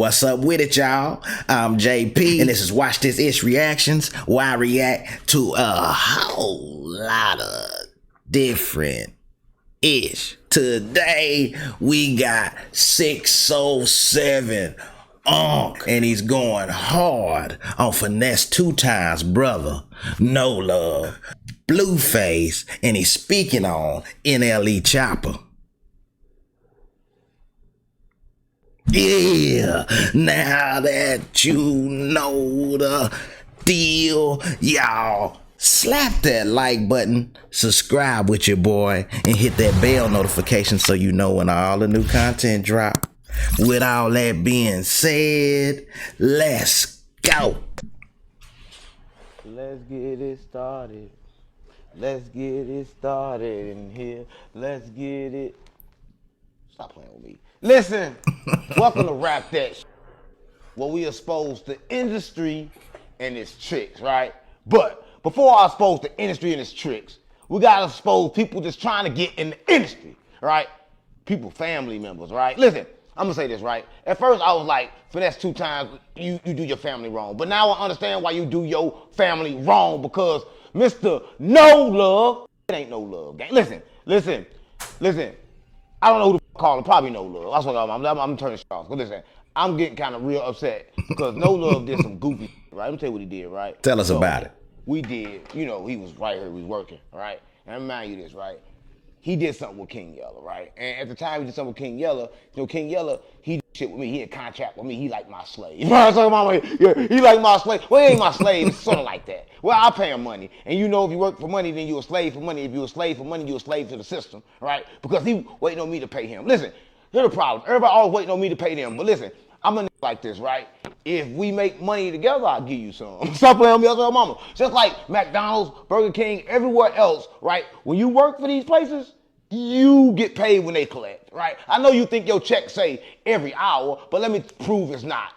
What's up with it, y'all? I'm JP, and this is Watch This Ish Reactions, where I react to a whole lot of different ish. Today, we got 607 Unk, and he's going hard on Finesse2tymes, brother. No love. Blueface, and he's speaking on NLE Choppa. Yeah, now that you know the deal, y'all, slap that like button, subscribe with your boy, and hit that bell notification so you know when all the new content drop. With all that being said, let's go. Let's get it started. Let's get it started in here. Let's get it. Stop playing with me. Listen, welcome to Rap That where we expose the industry and its tricks, right? But before I expose the industry and its tricks, we gotta expose people just trying to get in the industry, right? People, family members, right? Listen, I'm gonna say this, right? At first I was like, Finesse2tymes, you do your family wrong. But now I understand why you do your family wrong, because Mr. No Love, it ain't no love, gang. Listen. I don't know who to call him, probably No Love. That's what I'm turning shit off. But listen, I'm getting kind of real upset because No Love did some goofy shit, right? Let me tell you what he did, right? Tell us about it. We did, he was right here, we was working, right? And I remind you this, right? He did something with King Yella, right? And at the time he did something with King Yella, King Yella, he did shit with me. He had contract with me. He like my slave. You know what I'm saying? Yeah, he like my slave. Well, he ain't my slave. It's sort of like that. Well, I pay him money. And you know, if you work for money, then you a slave for money. If you a slave for money, you a slave to the system, right? Because he waiting on me to pay him. Listen, here's the problem. Everybody always waiting on me to pay them. But listen, I'm a nigga like this, right? If we make money together, I'll give you some. Stop playing with me, that's what mama. Just like McDonald's, Burger King, everywhere else, right? When you work for these places, you get paid when they collect, right? I know you think your check say every hour, but let me prove it's not.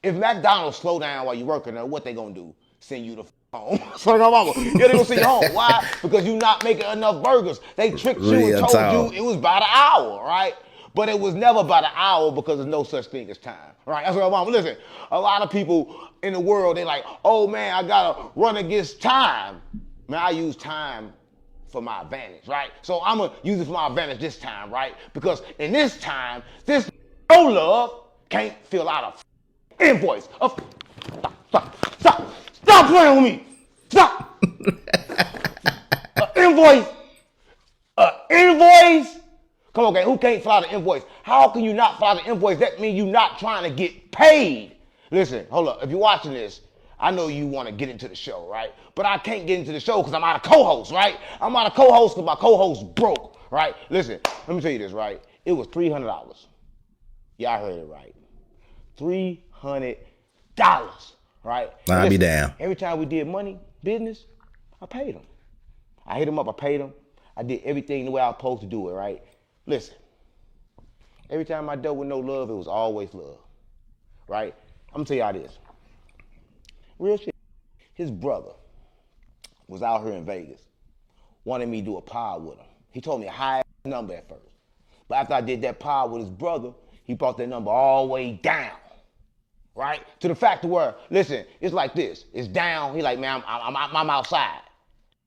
If McDonald's slow down while you're working there, what they gonna do? Send you the home. So mama, yeah, they gonna send you home. Why? Because you not making enough burgers. They tricked you and told you it was about an hour, right? But it was never about an hour because there's no such thing as time, right? That's what mama. Listen, a lot of people in the world, they like, oh man, I gotta run against time. Man, I use time for my advantage, right? So I'm gonna use it for my advantage this time, right? Because in this time, this No Love can't fill out a invoice. Stop playing with me. Stop. Invoice. Invoice. Come on, gang. Who can't fill out an invoice? How can you not fill out an invoice? That means you're not trying to get paid. Listen, hold up. If you're watching this, I know you want to get into the show, right? But I can't get into the show because I'm out of co-host, right? I'm out of co-host because my co-host broke, right? Listen, let me tell you this, right? It was $300. Yeah, I heard it right. $300, right? I'll be down. Every time we did business, I paid him. I hit him up, I paid him. I did everything the way I was supposed to do it, right? Listen, every time I dealt with No Love, it was always love, right? I'm gonna tell y'all this. Real shit. His brother was out here in Vegas, wanted me to do a pod with him. He told me a high number at first. But after I did that pod with his brother, he brought that number all the way down, right? To the fact of where, listen, it's like this. It's down. He like, man, I'm outside.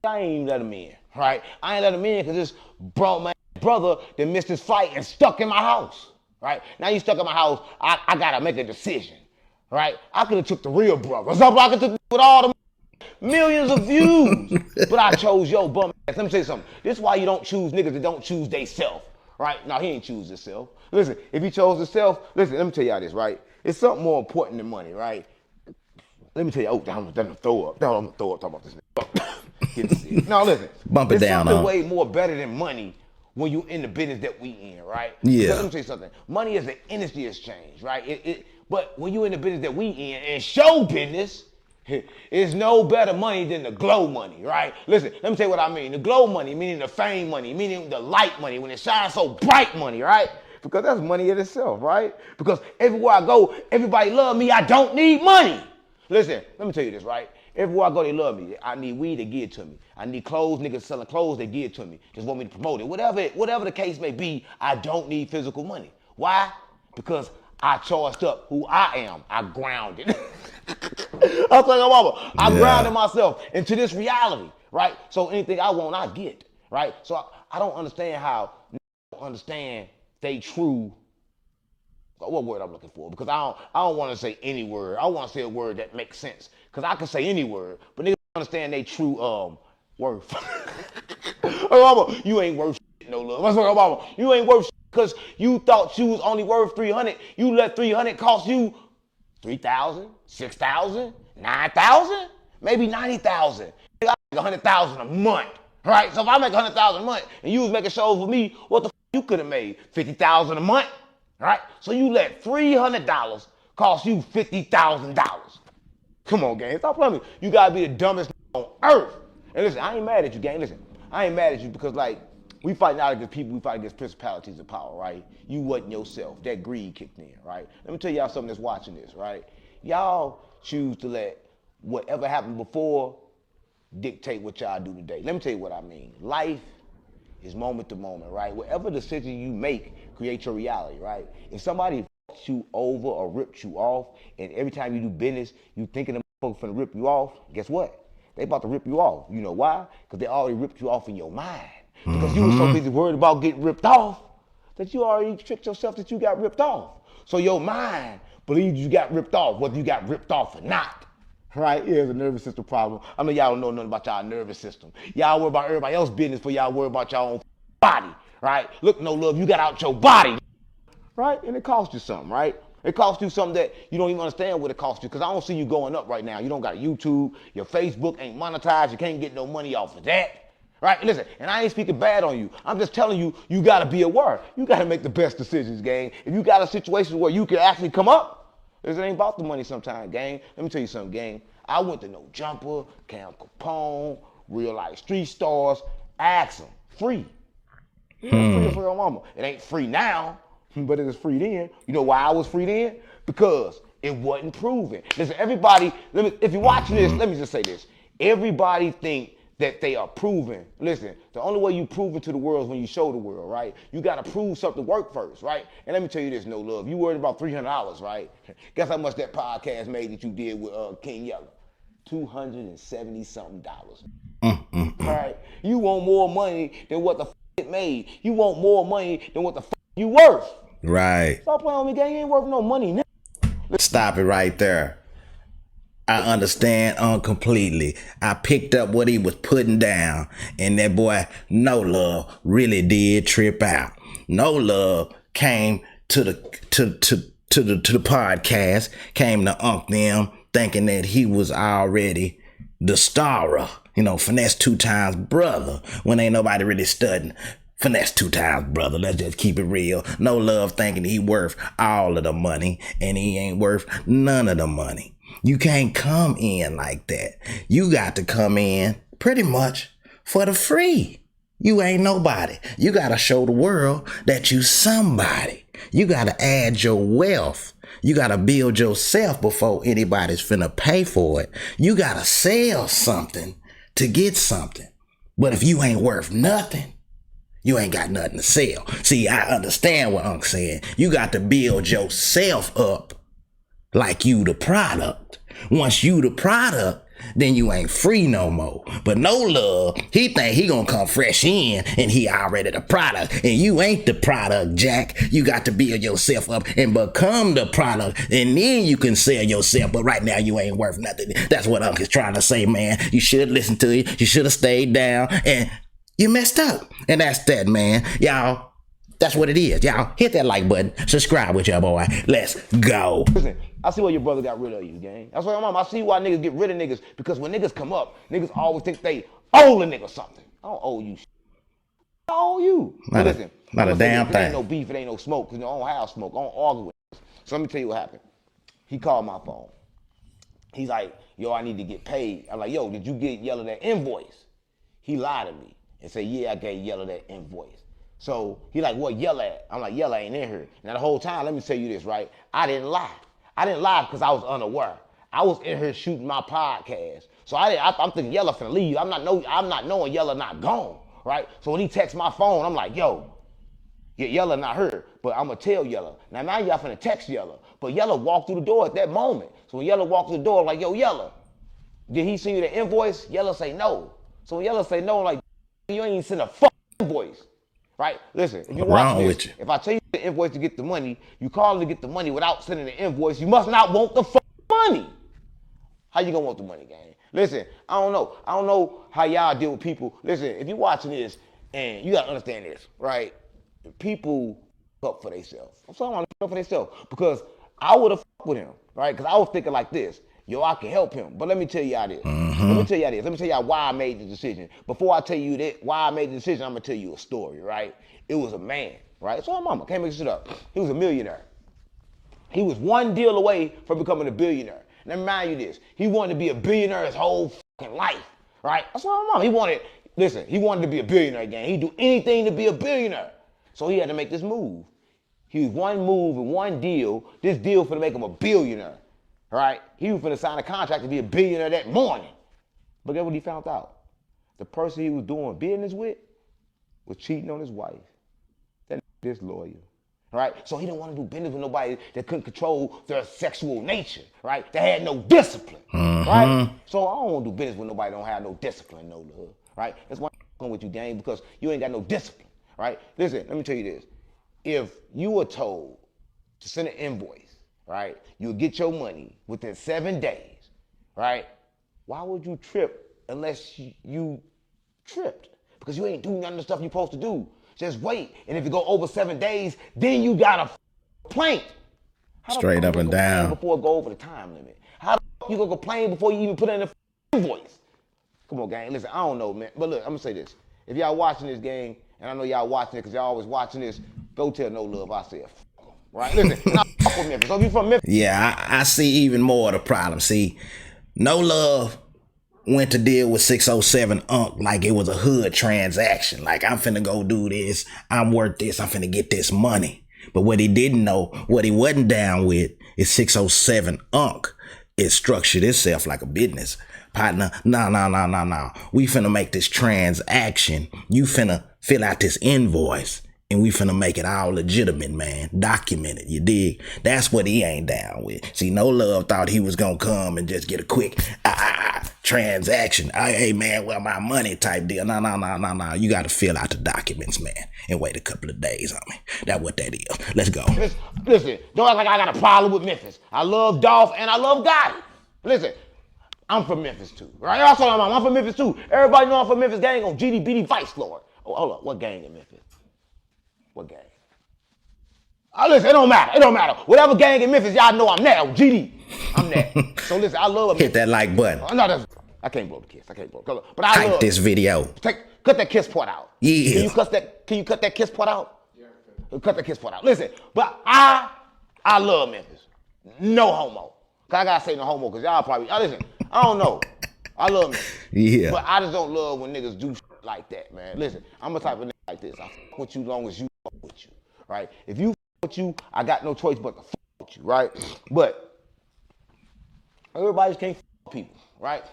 I ain't even let him in, right? I ain't let him in because this my brother that missed his flight and stuck in my house, right? Now you stuck in my house, I got to make a decision. Right? I could have took the real brothers. I could have took with all the millions of views. But I chose yo bum ass. Let me tell you something. This is why you don't choose niggas that don't choose they self. Right? Now he ain't choose himself. Listen, if he chose himself, listen, let me tell y'all this, right? It's something more important than money, right? Let me tell you, I'm gonna throw up. No, I'm gonna throw up talking about this nigga. Get sick. No, listen. Bump it down, something way more better than money when you in the business that we in, right? Yeah. Because let me tell you something. Money is an industry exchange, right? But when you in the business that we in, and show business, it's no better money than the glow money, right? Listen, let me tell you what I mean. The glow money, meaning the fame money, meaning the light money, when it shines so bright money, right? Because that's money in itself, right? Because everywhere I go, everybody love me. I don't need money. Listen, let me tell you this, right? Everywhere I go, they love me. I need weed, they give it to me. I need clothes, niggas selling clothes, they give it to me. Just want me to promote it. Whatever the case may be, I don't need physical money. Why? Because I charged up who I am. I grounded. I was like, oh, mama, I grounded myself into this reality, right? So anything I want, I get, right? So I don't understand how don't understand they true. What word I'm looking for? Because I don't want to say any word. I want to say a word that makes sense. Because I can say any word, but niggas don't understand they true worth. Oh, mama, you ain't worth shit, no love. That's what I'm mama. You ain't worth shit because you thought you was only worth 300. You let 300 cost you 3,000, 6,000, 9,000, maybe 90,000. I make 100,000 a month, right? So if I make 100,000 a month and you was making shows with me, what the f you could have made 50,000 a month, right? So you let $300 cost you $50,000. Come on, gang, stop playing me. You gotta be the dumbest on earth. And listen, I ain't mad at you, gang. Listen, I ain't mad at you because like we fight not against people, we fight against principalities of power, right? You wasn't yourself. That greed kicked in, right? Let me tell y'all something that's watching this, right? Y'all choose to let whatever happened before dictate what y'all do today. Let me tell you what I mean. Life is moment to moment, right? Whatever decision you make creates your reality, right? If somebody fucks you over or rips you off, and every time you do business, you thinking the motherfucker finna rip you off, guess what? They about to rip you off. You know why? Because they already ripped you off in your mind. Because you were so busy worried about getting ripped off that you already tricked yourself that you got ripped off. So your mind believes you got ripped off, whether you got ripped off or not. Right? Here's a nervous system problem. I know y'all don't know nothing about y'all nervous system. Y'all worry about everybody else's business for y'all worry about y'all own body. Right? Look, no love, you got out your body. Right? And it cost you something, right? It cost you something that you don't even understand what it cost you, because I don't see you going up right now. You don't got a YouTube, your Facebook ain't monetized, you can't get no money off of that. Right? Listen, and I ain't speaking bad on you. I'm just telling you, you gotta be aware. You gotta make the best decisions, gang. If you got a situation where you can actually come up, it ain't about the money sometimes, gang. Let me tell you something, gang. I went to No Jumper, Cam Capone, Real Life Street Stars, ask them, free. Yeah, free for your mama. It ain't free now, but it was free then. You know why I was free then? Because it wasn't proven. Listen, everybody, if you're watching this, let me just say this. Everybody think that they are proven. Listen, the only way you prove it to the world is when you show the world, right? You gotta prove something work first, right? And let me tell you this, no love. You worried about $300, right? Guess how much that podcast made that you did with King Yella? $270 something. All right? You want more money than what the it made. You want more money than what the you worth. Right. Stop playing with me, gang. You ain't worth no money now. Stop it right there. I understand completely. I picked up what he was putting down, and that boy, No Love, really did trip out. No Love came to the podcast, came to Unc them, thinking that he was already the starer, Finesse2tymes brother, when ain't nobody really studying. Finesse2tymes brother, let's just keep it real. No Love thinking he worth all of the money, and he ain't worth none of the money. You can't come in like that. You got to come in pretty much for the free. You ain't nobody. You got to show the world that you somebody. You got to add your wealth. You got to build yourself before anybody's finna pay for it. You got to sell something to get something. But if you ain't worth nothing, you ain't got nothing to sell. See, I understand what Unc said. You got to build yourself up like you the product. Once you the product, then you ain't free no more. But No Love, he think he gonna come fresh in and he already the product. And you ain't the product, Jack. You got to build yourself up and become the product, and then you can sell yourself. But right now you ain't worth nothing. That's what Unc is trying to say, man. You should listen to it. You should have stayed down, and you messed up. And that's that, man. Y'all, that's what it is. Y'all, hit that like button. Subscribe with your boy. Let's go. Listen, I see why your brother got rid of you, gang. That's what I'm on. I see why niggas get rid of niggas, because when niggas come up, niggas always think they owe a nigga something. I don't owe you shit. I owe you. Not a damn thing. It ain't no beef, it ain't no smoke, because I don't have smoke. I don't argue with niggas. So let me tell you what happened. He called my phone. He's like, yo, I need to get paid. I'm like, yo, did you get Yella that invoice? He lied to me and said, yeah, I gave Yella that invoice. So he like, what Yella at? I'm like, Yella ain't in here. Now the whole time, let me tell you this, right? I didn't lie. I didn't lie because I was unaware. I was in here shooting my podcast. So I'm thinking Yella finna leave. I'm not knowing Yella not gone, right? So when he texts my phone, I'm like, yo, Yeah, Yella not her, but I'm gonna tell Yella. Now y'all finna text Yella, but Yella walked through the door at that moment. So when Yella walked through the door, like, yo, Yella, did he send you the invoice? Yella say no. So when Yella say no, like, you ain't even send a fucking invoice, right? Listen, if you What's watch wrong this, with you? if I tell you the invoice to get the money, you call to get the money without sending the invoice, you must not want the fucking money. How you gonna want the money, gang? Listen, I don't know. I don't know how y'all deal with people. Listen, if you watching this, and you gotta understand this, right? People up for themselves. I'm sorry, I'm up for themselves because I would have fucked with him, right? Because I was thinking like this, yo, I can help him. But let me tell y'all this. Let me tell y'all this. Let me tell y'all why I made the decision. Before I tell you that why I made the decision, I'm gonna tell you a story, right? It was a man, right? So my mama can't make shit up. He was a millionaire. He was one deal away from becoming a billionaire. Now remind you this, he wanted to be a billionaire his whole fucking life, right? That's what my mom, he wanted to be a billionaire again. He'd do anything to be a billionaire. So he had to make this move. He was one move and one deal, this deal for to make him a billionaire, right? He was finna sign a contract to be a billionaire that morning. But guess what he found out? The person he was doing business with was cheating on his wife. That disloyal. Right? So he didn't want to do business with nobody that couldn't control their sexual nature, right? That had no discipline, right? So I don't want to do business with nobody that don't have no discipline, no love, right? That's why I'm going with you, gang, because you ain't got no discipline, right? Listen, let me tell you this. If you were told to send an invoice, right, you'll get your money within 7 days, right? Why would you trip unless you tripped? Because you ain't doing none of the stuff you're supposed to do. Just wait. And if you go over 7 days, then you got a complaint. Straight up and down. Before it go over the time limit. How the fuck you gonna complain before you even put in the invoice? Come on, gang. Listen, I don't know, man. But look, I'm gonna say this. If y'all watching this game, and I know y'all watching it because y'all always watching this, go tell No Love I said fuck him, right? Listen, and I fuck with Memphis. So if you from Memphis. Yeah, I see even more of the problem. See, No Love went to deal with 607 Unc like it was a hood transaction. Like, I'm finna go do this. I'm worth this. I'm finna get this money. But what he didn't know, what he wasn't down with, is 607 Unc. It structured itself like a business. Partner, no. We finna make this transaction. You finna fill out this invoice. And we finna make it all legitimate, man. Documented, you dig? That's what he ain't down with. See, No Love thought he was gonna come and just get a quick transaction. Hey, man, well, my money type deal. No. You gotta fill out the documents, man, and wait a couple of days on me. That's what that is. Let's go. Listen, don't act like I got a problem with Memphis. I love Dolph and I love Gotti. Listen, I'm from Memphis too, right? Also, I'm from Memphis too. Everybody know I'm from Memphis. Gang on GDBD Vice Lord. Oh, hold up, what gang in Memphis? What gang? Listen, it don't matter. It don't matter. Whatever gang in Memphis, y'all know I'm there. GD. I'm there. So listen, I love Hit that like button. No, I can't blow the kiss. I can't blow it. But I love this video. Cut that kiss part out. Yeah. Can you cut that kiss part out? Yeah. Cut that kiss part out. Listen, but I love Memphis. No homo. Cause I gotta say no homo, cause y'all probably listen. I don't know. I love Memphis. Yeah. But I just don't love when niggas do shit like that, man. Listen, I'm a type of nigga like this. I fuck with you long as you fuck with you, right? If you fuck with you, I got no choice but to fuck with you, right? But everybody just can't fuck with people, right?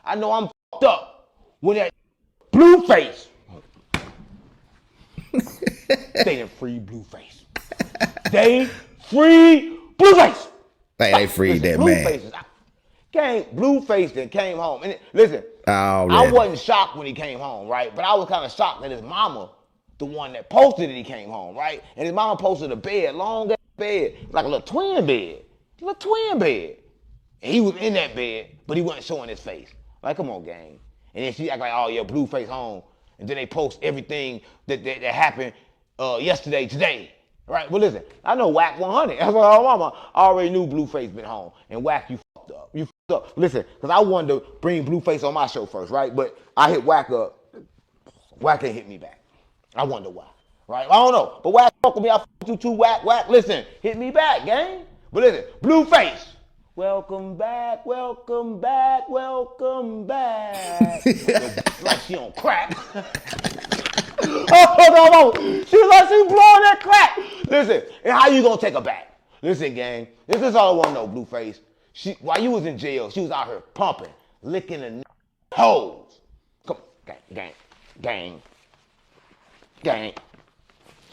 I know I'm fucked up when that Blueface. They done free Blueface. They free Blueface. They freed that man. Blueface that came home. And listen, I wasn't shocked when he came home, right? But I was kind of shocked that his mama, the one that posted that he came home, right? And his mama posted a bed, long ass bed, like a little twin bed. And he was in that bed, but he wasn't showing his face. Like, come on, gang. And then she act like, oh yeah, Blueface home. And then they post everything that happened yesterday, today. Right? But listen, I know Whack 100. That's what my mama already knew Blueface been home. And Whack, you fucked up. You fucked up. Listen, because I wanted to bring Blueface on my show first, right? But I hit Whack up. Whack ain't hit me back. I wonder why. Right? I don't know. But Whack fuck with me. I fuck with you too, Whack. Whack, listen, hit me back, gang. But listen, Blueface. Welcome back. Like she on crack. Oh, no. She like she blowing that crack. Listen, and how you gonna take her back? Listen, gang, this is all I wanna know, Blueface. While you was in jail, she was out here pumping, licking the hoes. Come on, gang.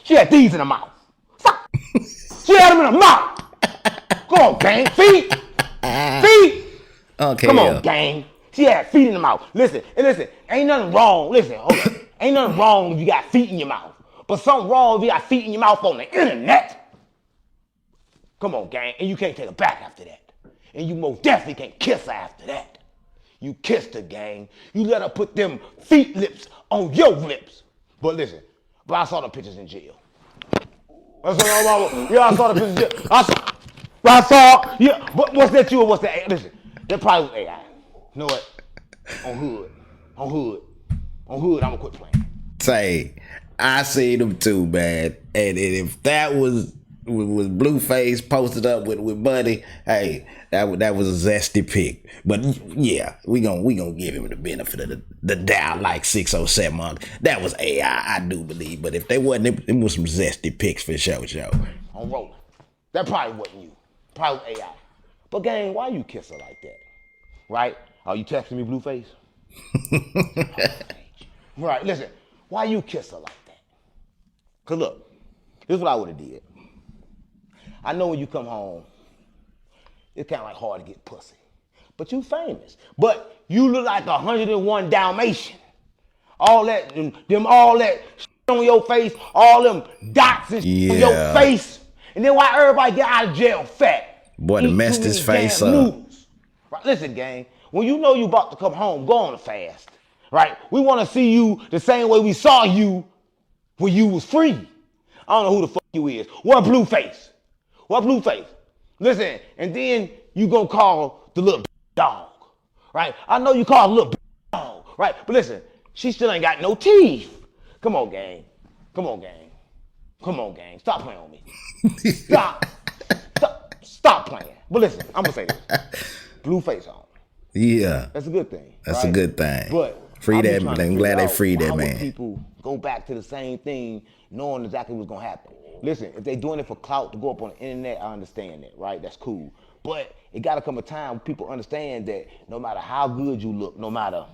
She had these in her mouth. Stop. She had them in her mouth. Come on, gang. Feet. Feet. Okay. Come on, gang. She had feet in her mouth. Listen, ain't nothing wrong. Listen, hold on. Ain't nothing wrong if you got feet in your mouth. But something wrong if you got feet in your mouth on the internet. Come on, gang. And you can't take her back after that. And you most definitely can't kiss her after that. You kissed her, gang. You let her put them feet lips on your lips. But listen, I saw the pictures in jail. I saw the pictures in jail. I saw, yeah, but what's that you or what's that? Listen, that probably was AI. You know what? On hood, I'm gonna quit playing. Say, I seen them too, man. And if that was Blueface posted up with Buddy, hey, that was a zesty pick. But yeah, we gonna give him the benefit of the doubt, like 607. That was AI, I do believe. But if they wasn't, it was some zesty picks for sure. On rolling. That probably wasn't you. Probably was AI. But gang, why you kiss her like that? Right? Are you texting me, Blueface? Right, listen, why you kiss her like that? Cause look, this is what I would have did. I know when you come home, it's kind of like hard to get pussy. But you famous. But you look like 101 Dalmatian. All that shit on your face, all them dots and shit on your face. And then why everybody get out of jail fat? Boy, to messed his face up. Right, listen, gang, when you know you about to come home, go on a fast. Right? We want to see you the same way we saw you when you was free. I don't know who the fuck you is. What Blueface? What Blueface? Listen, and then you gonna call the little dog, right? I know you call the little dog, right? But listen, she still ain't got no teeth. Come on, gang. Come on, gang. Come on, gang. Stop playing on me. Stop playing. But listen, I'm gonna say this. Blueface on. Yeah. That's a good thing. That's right? a good thing. But free that. I'm glad they freed that man. People go back to the same thing, knowing exactly what's gonna happen. Listen, if they're doing it for clout to go up on the internet, I understand that, right? That's cool. But it gotta come a time when people understand that no matter how good you look, no matter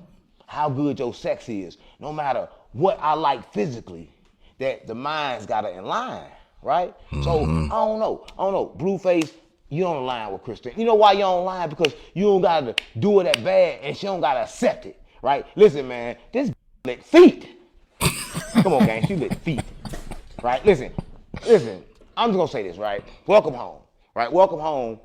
how good your sex is, no matter what I like physically, that the mind's gotta in line, right? Mm-hmm. So I don't know. Blueface, you on the line with Christine. You know why you on the line? Because you don't gotta do it that bad and she don't gotta accept it, right? Listen, man, this lick feet. Come on, gang, she lick feet, right? Listen, I'm just gonna say this, right? Welcome home, right? Welcome home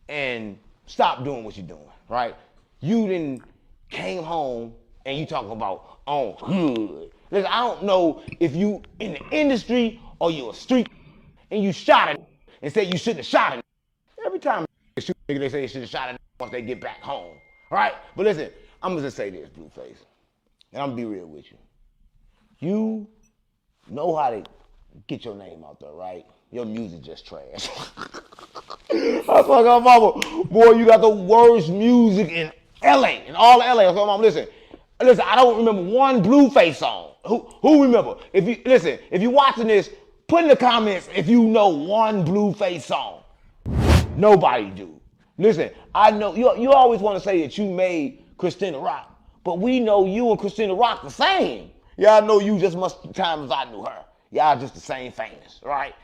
and stop doing what you're doing, right? You didn't came home and you talking about on hood. Listen, I don't know if you in the industry or you a street and you shot it and said you shouldn't have shot it. Every time they shoot a nigga, they say they should have shot it once they get back home, right? But listen, I'm gonna just say this, Blueface, and I'm gonna be real with you. You know how to get your name out there, right? Your music just trash. I fuck up, mama. Boy, you got the worst music in LA, in all LA. I mama, listen, I don't remember one Blueface song. Who remember? If you watching this, put in the comments if you know one Blueface song. Nobody do. Listen, I know you always want to say that you made Christina rock, but we know you and Christina rock the same. Y'all know you just much time as I knew her. Y'all just the same famous, right?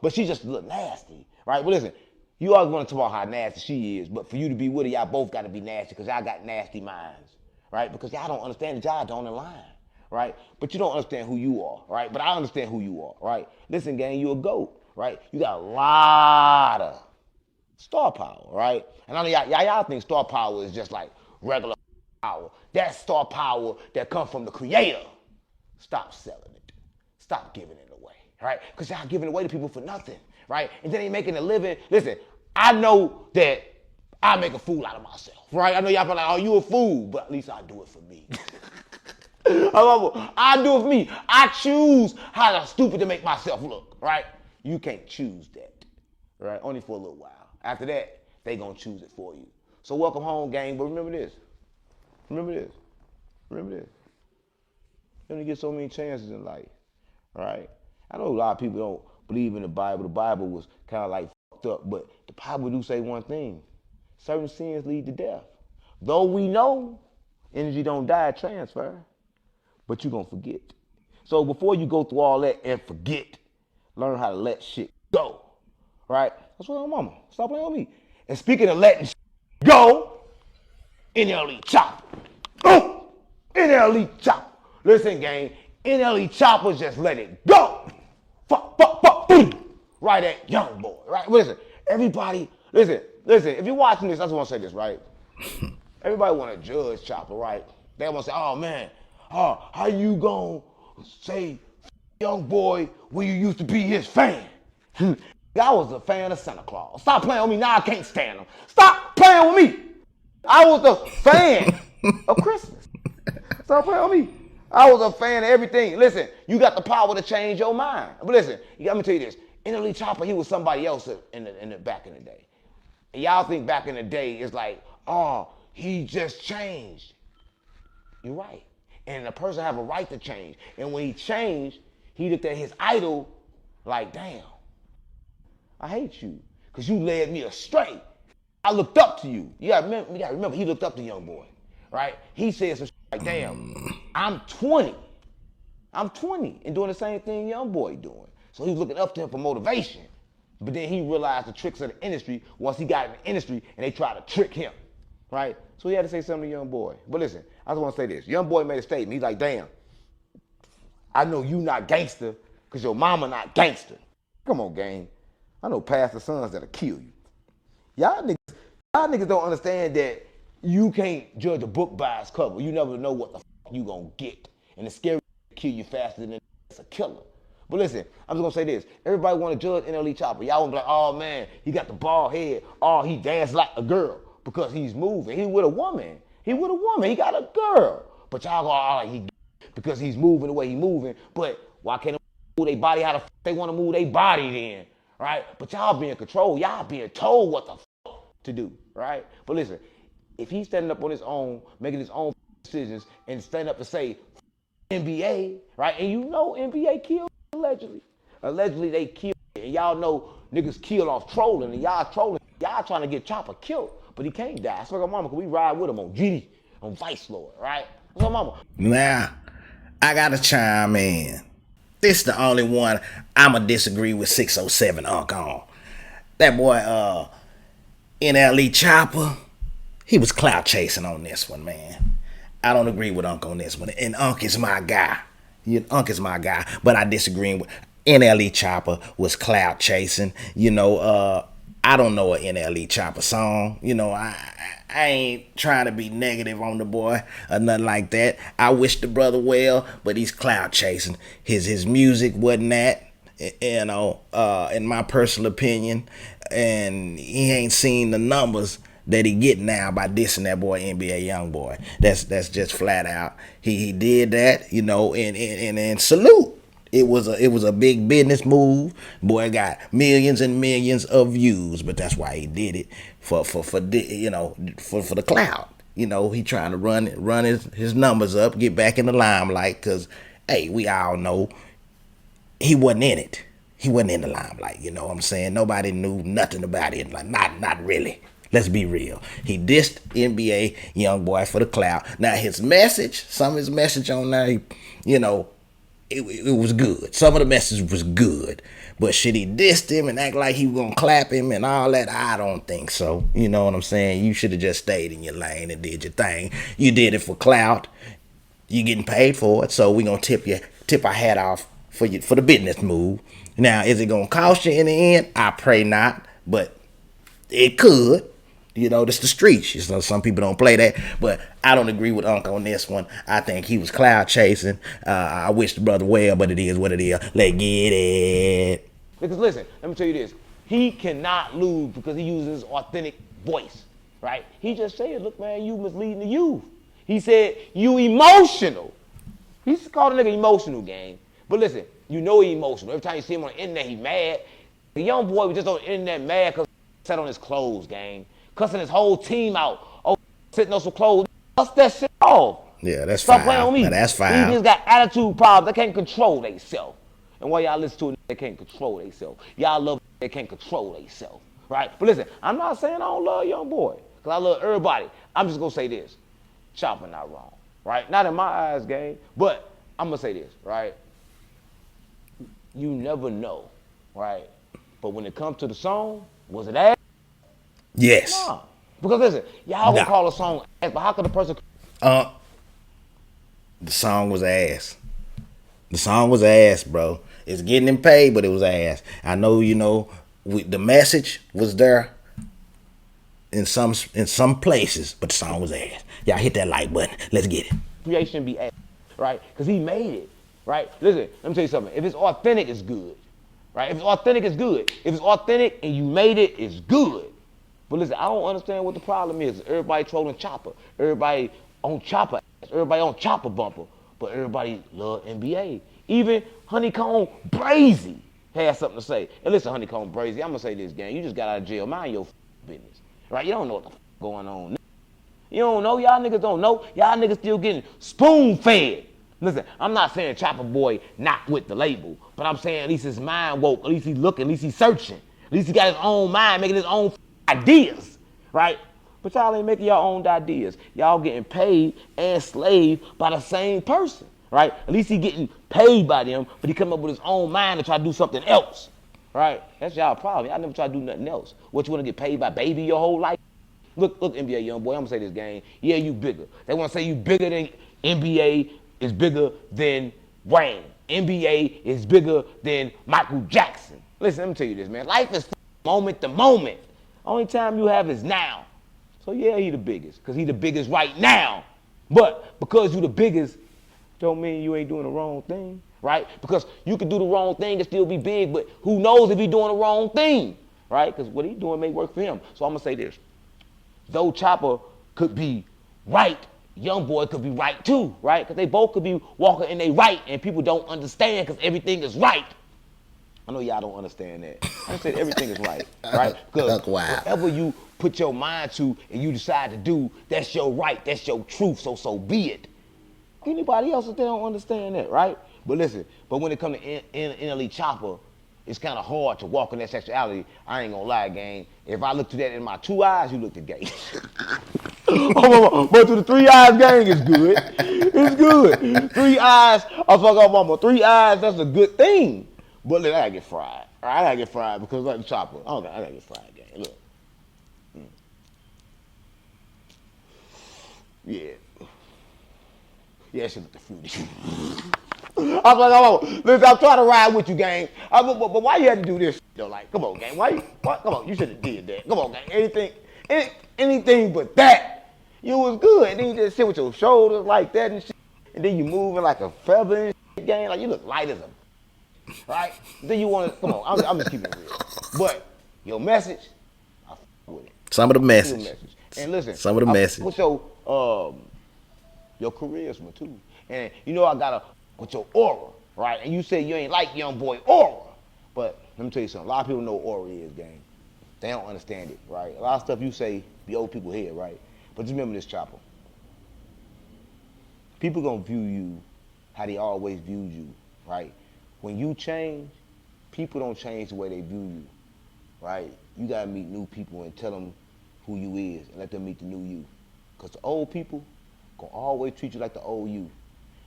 But she just look nasty, right? But listen, you always want to talk about how nasty she is, but for you to be with her, y'all both got to be nasty because y'all got nasty minds, right? Because y'all don't understand that y'all don't align, right? But you don't understand who you are, right? But I understand who you are, right? Listen, gang, you a GOAT, right? You got a lot of star power, right? And I know y'all think star power is just like regular power. That's star power that comes from the creator. Stop selling it. Stop giving it away, right? Because y'all giving it away to people for nothing, right? And then they making a living. Listen, I know that I make a fool out of myself, right? I know y'all be like, oh, you a fool, but at least I do it for me. I do it for me. I choose how stupid to make myself look, right? You can't choose that, right? Only for a little while. After that, they gonna choose it for you. So welcome home, gang, but remember this. Remember this. You only get so many chances in life, right? I know a lot of people don't believe in the Bible. The Bible was kind of like fucked up, but the Bible do say one thing. Certain sins lead to death. Though we know energy don't die, transfer, but you're gonna forget. So before you go through all that and forget, Learn how to let shit go, right? That's what I'm mama. Stop playing with me. And speaking of letting shit go, NLE Choppa. Boom! NLE Choppa. Listen, gang, NLE Choppa just let it go. Fuck, fuck, fuck, boom. Right at young boy, right? Listen, everybody, listen, if you're watching this, I just want to say this, right? Everybody want to judge Choppa, right? They want to say, oh man, how you gonna say young boy when you used to be his fan? I was a fan of Santa Claus. Stop playing with me, now I can't stand him. Stop playing with me. I was a fan of Christmas. Stop playing with me. I was a fan of everything. Listen, you got the power to change your mind. But listen, let me tell you this. NLE Choppa, he was somebody else in the back in the day. And y'all think back in the day, it's like, oh, he just changed. You're right. And the person have a right to change. And when he changed, he looked at his idol like, damn, I hate you because you led me astray. I looked up to you. You gotta remember, he looked up to young boy, right? He said some shit like, damn, I'm 20. I'm 20 and doing the same thing young boy doing. So he was looking up to him for motivation. But then he realized the tricks of the industry once he got in the industry and they tried to trick him, right? So he had to say something to young boy. But listen, I just want to say this. Young boy made a statement. He's like, damn, I know you not gangster because your mama not gangster. Come on, gang. I know pastor sons that'll kill you. Y'all niggas don't understand that you can't judge a book by its cover. You never know what the fuck you gonna get. And the scary kill you faster than it's a killer. But listen, I'm just gonna say this. Everybody wanna judge NLE Choppa. Y'all wanna be like, oh man, he got the bald head. Oh, he danced like a girl because he's moving. He with a woman. He got a girl. But y'all go, oh, he because he's moving the way he moving. But why can't they move their body how the fuck they wanna move their body then? Right? But y'all being controlled. Y'all being told what the fuck to do. Right? But listen, if he's standing up on his own, making his own decisions, and standing up to say NBA, right? And you know NBA killed allegedly. Allegedly they killed, and y'all know niggas kill off trolling, and y'all trolling. Y'all trying to get Choppa killed, but he can't die. So mama, cause we ride with him on GD, on Vice Lord, right? So mama. Now, I gotta chime in. This the only one I'ma disagree with 607 Unc on. That boy, NLE Choppa, he was clout chasing on this one, man. I don't agree with Unc on this one. And Unc is my guy. Unc is my guy. But I disagree with NLE Choppa was clout chasing. I don't know a NLE Choppa song. I ain't trying to be negative on the boy or nothing like that. I wish the brother well, but he's clout chasing. His music wasn't that, in my personal opinion. And he ain't seen the numbers that he get now by dissing that boy NBA young boy. That's just flat out. He did that, and salute. It was a big business move. Boy got millions and millions of views, but that's why he did it for the clout. He trying to run his numbers up, get back in the limelight, cause hey, we all know he wasn't in it. He wasn't in the limelight, you know what I'm saying? Nobody knew nothing about it. Like not really. Let's be real. He dissed NBA young boy for the clout. Now his message, some of his message on there, it was good. Some of the message was good. But should he dissed him and act like he was gonna clap him and all that? I don't think so. You know what I'm saying? You should have just stayed in your lane and did your thing. You did it for clout. You getting paid for it, so we gonna tip our hat off for you for the business move. Now, is it gonna cost you in the end? I pray not, but it could. This the streets. Some people don't play that, but I don't agree with Unc on this one. I think he was cloud chasing. I wish the brother well, but it is what it is. Let's get it. Because listen, let me tell you this. He cannot lose because he uses his authentic voice, right? He just said, look, man, you misleading the youth. He said, you emotional. He's called a nigga emotional, gang. But listen, he emotional. Every time you see him on the internet, he mad. The young boy was just on the internet mad because he sat on his clothes, gang. Cussing his whole team out. Oh, sitting on some clothes. Cuss that shit off. Yeah, that's Stop fine. playing with me. Now, that's fine. These niggas got attitude problems. They can't control themselves. And while y'all listen to it, they can't control themselves. Y'all love it, they can't control themselves. Right? But listen, I'm not saying I don't love young boy. Because I love everybody. I'm just going to say this. Choppa not wrong. Right? Not in my eyes, gang. But I'm going to say this. Right? You never know right? But when it comes to the song, was it ass? Yes. No. Because listen, y'all gonna Nah. call a song ass, but how could a person? Uh, the song was ass. The song was ass, bro. It's getting him paid, but it was ass. I know, the message was there in some places, but the song was ass. Y'all hit that like button. Let's get it. Creation be ass, right? Because he made it, right? Listen, let me tell you something. If it's authentic, it's good, right? If it's authentic, it's good. If it's authentic and you made it, it's good. But listen, I don't understand what the problem is. Everybody trolling Choppa. Everybody on Choppa ass. Everybody on Choppa bumper. But everybody love NBA. Even Honeycomb Brazy had something to say. And listen, Honeycomb Brazy, I'm gonna say this, gang. You just got out of jail. Mind your business, right? You don't know what the going on. You don't know. Y'all niggas don't know. Y'all niggas still getting spoon fed. Listen, I'm not saying Choppa Boy not with the label, but I'm saying at least his mind woke. At least he looking. At least he searching. At least he got his own mind, making his own ideas, right? But y'all ain't making your own ideas. Y'all getting paid and slaved by the same person, right? At least he getting paid by them, but he come up with his own mind to try to do something else, right? That's y'all problem. Y'all never try to do nothing else. What, you want to get paid by baby your whole life? Look, NBA young boy, I'm gonna say this, game. Yeah, you bigger. They wanna say you bigger than NBA is bigger than Wayne. NBA is bigger than Michael Jackson. Listen, let me tell you this, man. Life is moment to moment. Only time you have is now. So yeah, he the biggest, because he the biggest right now. But because you the biggest, don't mean you ain't doing the wrong thing, right? Because you can do the wrong thing and still be big, but who knows if he doing the wrong thing, right? Because what he doing may work for him. So I'm gonna say this. Though Choppa could be right, young boy could be right too, right? Because they both could be walking in they right, and people don't understand because everything is right. I know y'all don't understand that. I said everything is right, right? Because whatever you put your mind to and you decide to do, that's your right, that's your truth, so be it. Anybody else, if they don't understand that, right? But listen, but when it comes to NLE Choppa, it's kind of hard to walk in that sexuality. I ain't gonna lie, gang. If I look through that in my 2 eyes, you look the gay. But through the 3 eyes, gang, it's good. It's good. 3 eyes, I fuck up mama. 3 eyes, that's a good thing. But look, I gotta get fried. I gotta get fried because like the Choppa. I gotta get fried, gang. Look. Yeah. Yeah, she looked the fruity. I was like, oh, listen, I'm trying to ride with you, gang. But why you had to do this, though? Like, come on, gang. Why? Come on, you should have did that. Come on, gang. Anything but that. You was good. And then you just sit with your shoulders like that and shit. And then you moving like a feather and shit, gang. Like, you look light as a, right? Then you want to, come on, I'm just keeping it real. But your message, I f with it. Some of the message. And listen, some of the message. What's your charisma, too. And you know I got a, with your aura, right? And you say you ain't like young boy aura. But let me tell you something. A lot of people know what aura is, gang. They don't understand it, right? A lot of stuff you say be old people hear, right? But just remember this, Choppa. People gonna view you how they always viewed you, right? When you change, people don't change the way they view you, right? You gotta meet new people and tell them who you is and let them meet the new you. Because the old people gonna always treat you like the old you.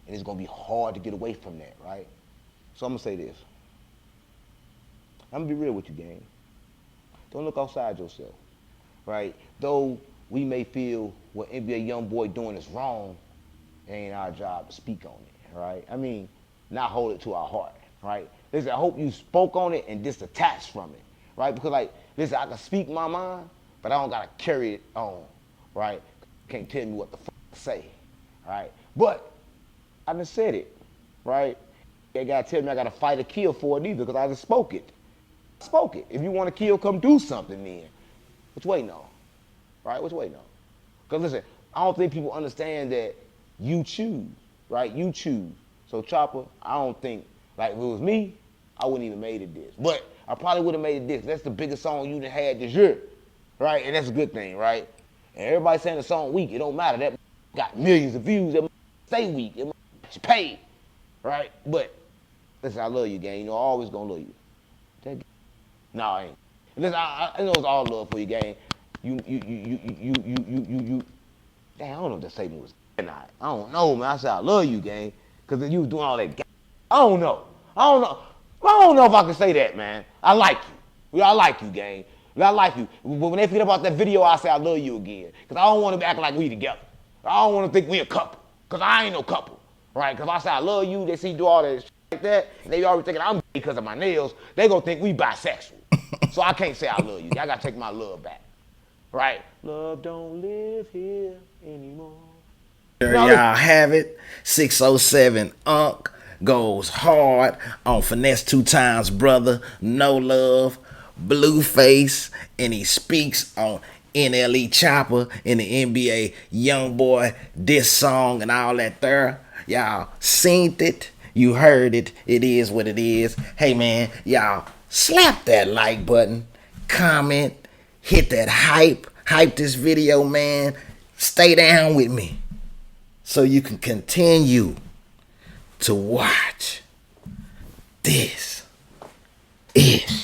And it's gonna be hard to get away from that, right? So I'm gonna say this. I'm gonna be real with you, gang. Don't look outside yourself, right? Though we may feel what NBA young boy doing is wrong, it ain't our job to speak on it, right? I mean, not hold it to our heart, right? Listen, I hope you spoke on it and disattached from it, right? Because like, listen, I can speak my mind, but I don't gotta carry it on, right? Can't tell me what the fuck to say, right? But I done said it, right? They gotta tell me I gotta fight or kill for it either, because I just spoke it. Spoke it. If you want to kill, come do something then. What you waiting on? Right? What you waiting on? Because listen, I don't think people understand that you choose, right? You choose. So Choppa, I don't think, like if it was me, I wouldn't even made it this. But I probably would have made it this. That's the biggest song you done had this year, right? And that's a good thing, right? And everybody saying the song weak, it don't matter. That got millions of views. That stay weak. It you paid, right? But listen, I love you, gang. You know, I always gonna love you. No, I ain't. Listen, I know it's all love for you, gang. You. Damn, I don't know if that statement was or not. I don't know, man. I said I love you, gang, because you was doing all that. I don't know. I don't know if I can say that, man. I like you. I like you, gang. I like you. When they forget about that video, I say I love you again. Because I don't want to act like we together. I don't want to think we a couple. Because I ain't no couple. Right? Because I say I love you, they see you do all that shit like that, and they already thinking I'm gay because of my nails, they going to think we bisexual. So I can't say I love you. I got to take my love back. Right? Love don't live here anymore. There y'all have it. 607 Unc goes hard on Finesse2tymes, brother. No love. Blueface. And he speaks on NLE Choppa in the NBA. Young boy, this song and all that there. Y'all seen it. You heard it. It is what it is. Hey man, y'all slap that like button. Comment. Hit that hype. Hype this video, man. Stay down with me so you can continue to watch. This is